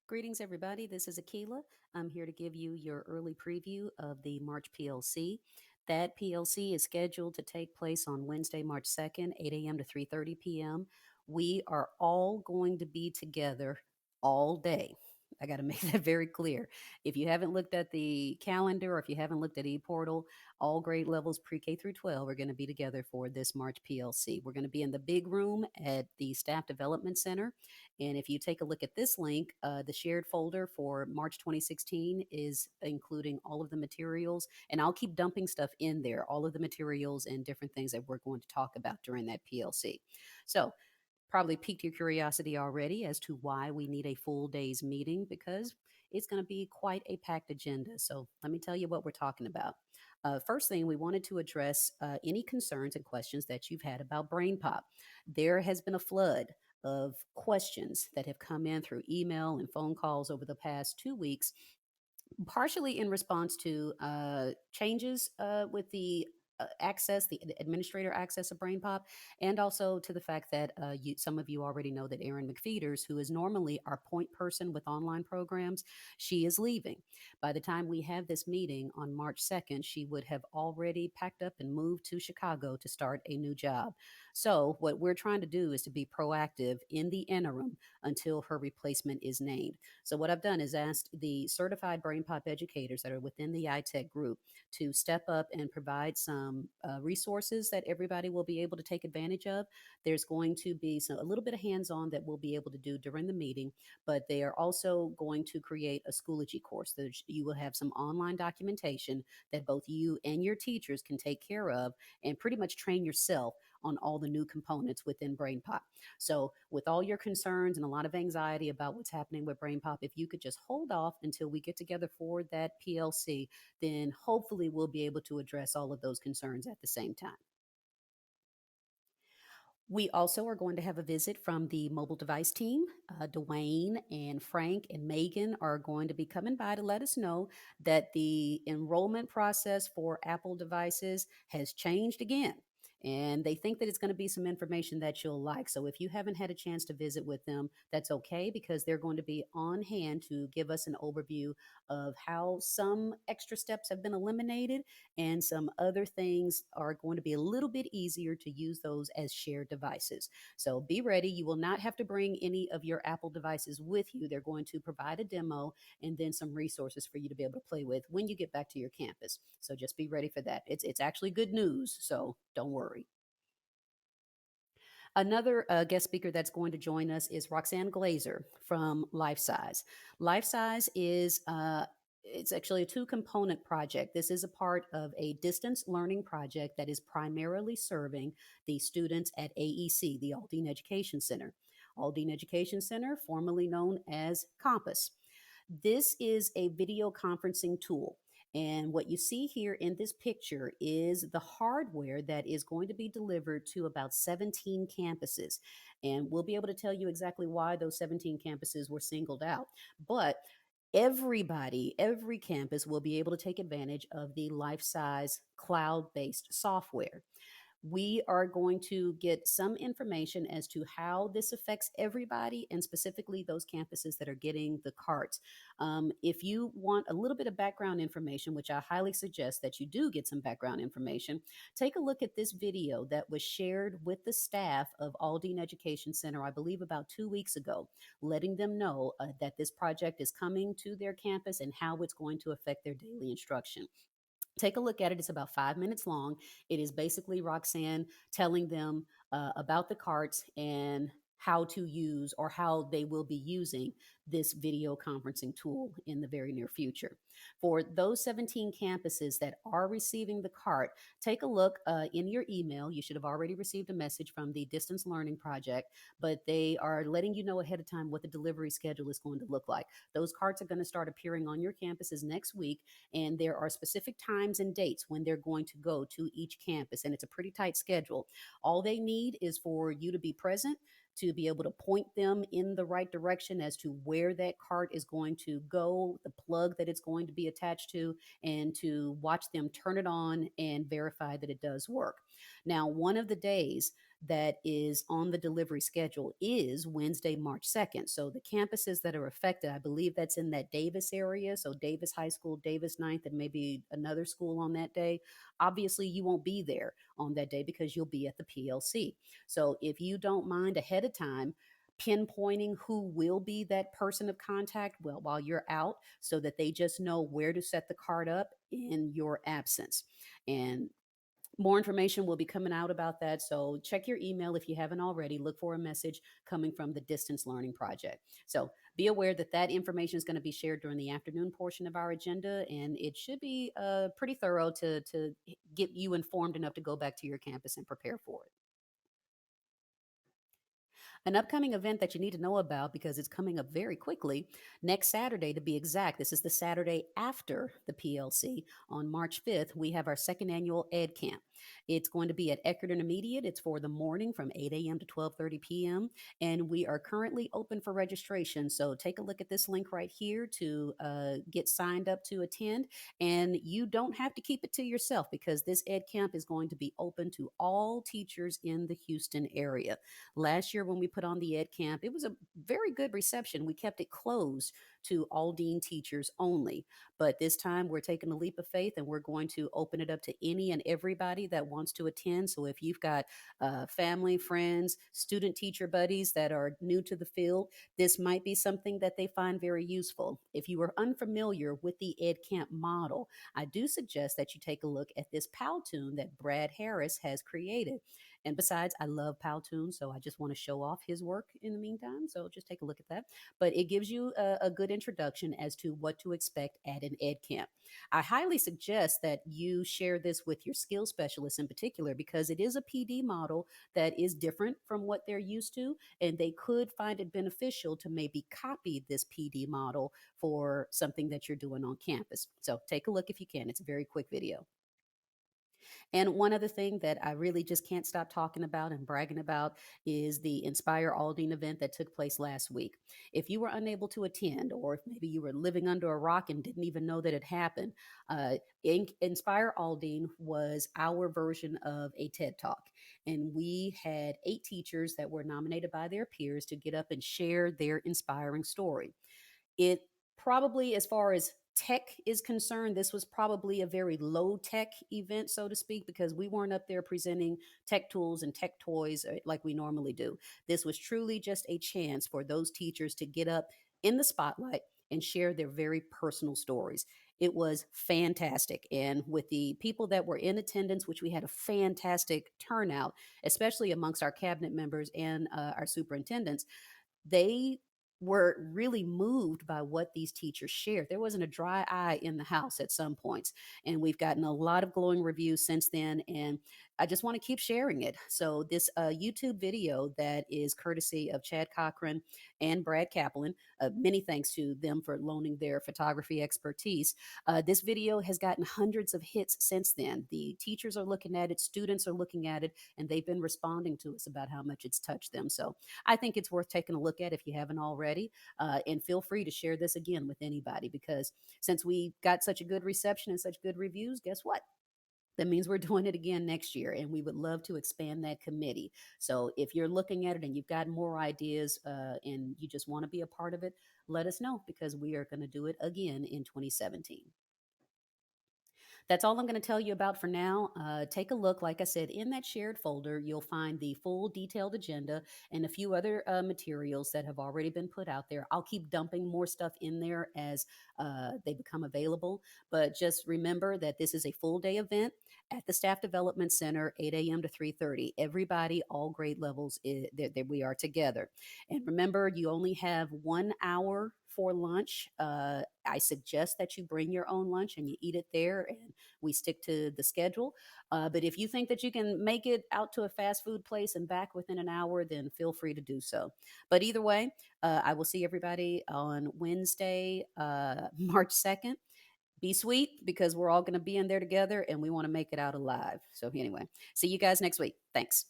Greetings, everybody. This is Akila. I'm here to give you your early preview of the March PLC. That PLC is scheduled to take place on Wednesday, March 2nd, 8 a.m. to 3:30 p.m. We are all going to be together all day. I got to make that very clear. If you haven't looked at the calendar or if you haven't looked at ePortal, all grade levels pre-K through 12 are going to be together for this March PLC. We're going to be in the big room at the Staff Development Center. And if you take a look at this link, the shared folder for March 2016 is including all of the materials. And I'll keep dumping stuff in there, all of the materials and different things that we're going to talk about during that PLC. So, probably piqued your curiosity already as to why we need a full day's meeting because it's going to be quite a packed agenda. So, let me tell you what we're talking about. First thing, we wanted to address any concerns and questions that you've had about brain pop. There has been a flood of questions that have come in through email and phone calls over the past 2 weeks, partially in response to changes with the access, the administrator access of BrainPop, and also to the fact that some of you already know that Erin McFeeters, who is normally our point person with online programs, she is leaving. By the time we have this meeting on March 2nd, she would have already packed up and moved to Chicago to start a new job. So, what we're trying to do is to be proactive in the interim until her replacement is named. So what I've done is asked the certified brain pop educators that are within the iTech group to step up and provide some resources that everybody will be able to take advantage of. There's going to be a little bit of hands-on that we'll be able to do during the meeting, but they are also going to create a Schoology course. You will have some online documentation that both you and your teachers can take care of and pretty much train yourself on all the new components within BrainPop. So, with all your concerns and a lot of anxiety about what's happening with BrainPop, if you could just hold off until we get together for that PLC, then hopefully we'll be able to address all of those concerns at the same time. We also are going to have a visit from the mobile device team. Dwayne and Frank and Megan are going to be coming by to let us know that the enrollment process for Apple devices has changed again. And they think that it's going to be some information that you'll like. So if you haven't had a chance to visit with them, that's okay because they're going to be on hand to give us an overview of how some extra steps have been eliminated and some other things are going to be a little bit easier to use those as shared devices. So be ready. You will not have to bring any of your Apple devices with you. They're going to provide a demo and then some resources for you to be able to play with when you get back to your campus. So just be ready for that. It's actually good news, so don't worry. Another guest speaker that's going to join us is Roxanne Glazer from Life Size. Life Size is it's actually a two-component project. This is a part of a distance learning project that is primarily serving the students at AEC, the Aldine Education Center. Aldine Education Center, formerly known as Compass. This is a video conferencing tool. And what you see here in this picture is the hardware that is going to be delivered to about 17 campuses. And we'll be able to tell you exactly why those 17 campuses were singled out. But everybody, every campus will be able to take advantage of the life size cloud based software. We are going to get some information as to how this affects everybody and specifically those campuses that are getting the carts. If you want a little bit of background information, which I highly suggest that you do get some background information, take a look at this video that was shared with the staff of Aldine Education Center, I believe about 2 weeks ago, letting them know that this project is coming to their campus and how it's going to affect their daily instruction. Take a look at it. It's about 5 minutes long. It is basically Roxanne telling them about the carts and how to use or how they will be using this video conferencing tool in the very near future. For those 17 campuses that are receiving the cart, take a look in your email. You should have already received a message from the Distance Learning Project, but they are letting you know ahead of time what the delivery schedule is going to look like. Those carts are going to start appearing on your campuses next week, and there are specific times and dates when they're going to go to each campus, and it's a pretty tight schedule. All they need is for you to be present, to be able to point them in the right direction as to where that cart is going to go, the plug that it's going to be attached to, and to watch them turn it on and verify that it does work. Now, one of the days that is on the delivery schedule is Wednesday, March 2nd. So the campuses that are affected, I believe that's in that Davis area. So Davis High School, Davis Ninth, and maybe another school on that day. Obviously, you won't be there on that day because you'll be at the PLC. So if you don't mind ahead of time, pinpointing who will be that person of contact well while you're out so that they just know where to set the card up in your absence. And more information will be coming out about that. So check your email if you haven't already. Look for a message coming from the Distance Learning Project. So be aware that that information is going to be shared during the afternoon portion of our agenda, and it should be pretty thorough to get you informed enough to go back to your campus and prepare for it. An upcoming event that you need to know about because it's coming up very quickly next Saturday, to be exact. This is the Saturday after the PLC on March 5th. We have our second annual Ed Camp. It's going to be at Eckerd Intermediate. It's for the morning from 8 a.m. to 12:30 p.m. And we are currently open for registration. So take a look at this link right here to get signed up to attend. And you don't have to keep it to yourself because this Ed Camp is going to be open to all teachers in the Houston area. Last year, when we put on the Ed Camp, it was a very good reception. We kept it closed to Aldine teachers only. But this time, we're taking a leap of faith and we're going to open it up to any and everybody that wants to attend. So if you've got family, friends, student teacher buddies that are new to the field, this might be something that they find very useful. If you are unfamiliar with the Ed Camp model, I do suggest that you take a look at this Powtoon that Brad Harris has created. And besides, I love Powtoon, so I just want to show off his work in the meantime. So just take a look at that. But it gives you a good introduction as to what to expect at an Ed Camp. I highly suggest that you share this with your skills specialists in particular because it is a PD model that is different from what they're used to, and they could find it beneficial to maybe copy this PD model for something that you're doing on campus. So take a look if you can. It's a very quick video. And one other thing that I really just can't stop talking about and bragging about is the Inspire Aldine event that took place last week. If you were unable to attend, or if maybe you were living under a rock and didn't even know that it happened, Inspire Aldine was our version of a TED Talk. And we had 8 teachers that were nominated by their peers to get up and share their inspiring story. It probably, as far as tech is concerned, this was probably a very low tech event, so to speak, because we weren't up there presenting tech tools and tech toys like we normally do. This was truly just a chance for those teachers to get up in the spotlight and share their very personal stories. It was fantastic. And with the people that were in attendance, which we had a fantastic turnout, especially amongst our cabinet members and our superintendents, they were really moved by what these teachers shared. There wasn't a dry eye in the house at some points. And we've gotten a lot of glowing reviews since then. And I just want to keep sharing it. So, this YouTube video that is courtesy of Chad Cochran and Brad Kaplan, many thanks to them for loaning their photography expertise. This video has gotten hundreds of hits since then. The teachers are looking at it, students are looking at it, and they've been responding to us about how much it's touched them. So, I think it's worth taking a look at if you haven't already. And feel free to share this again with anybody because since we got such a good reception and such good reviews, guess what? That means we're doing it again next year, and we would love to expand that committee. So if you're looking at it and you've got more ideas and you just want to be a part of it, let us know because we are going to do it again in 2017. That's all I'm going to tell you about for now. Take a look. Like I said, in that shared folder, you'll find the full detailed agenda and a few other materials that have already been put out there. I'll keep dumping more stuff in there as they become available. But just remember that this is a full day event at the Staff Development Center, 8 a.m. to 3:30. Everybody, all grade levels, that we are together. And remember, you only have 1 hour for lunch. I suggest that you bring your own lunch and you eat it there, and we stick to the schedule. But if you think that you can make it out to a fast food place and back within an hour, then feel free to do so. But either way, I will see everybody on Wednesday, March 2nd. Be sweet because we're all going to be in there together and we want to make it out alive. So, anyway, see you guys next week. Thanks.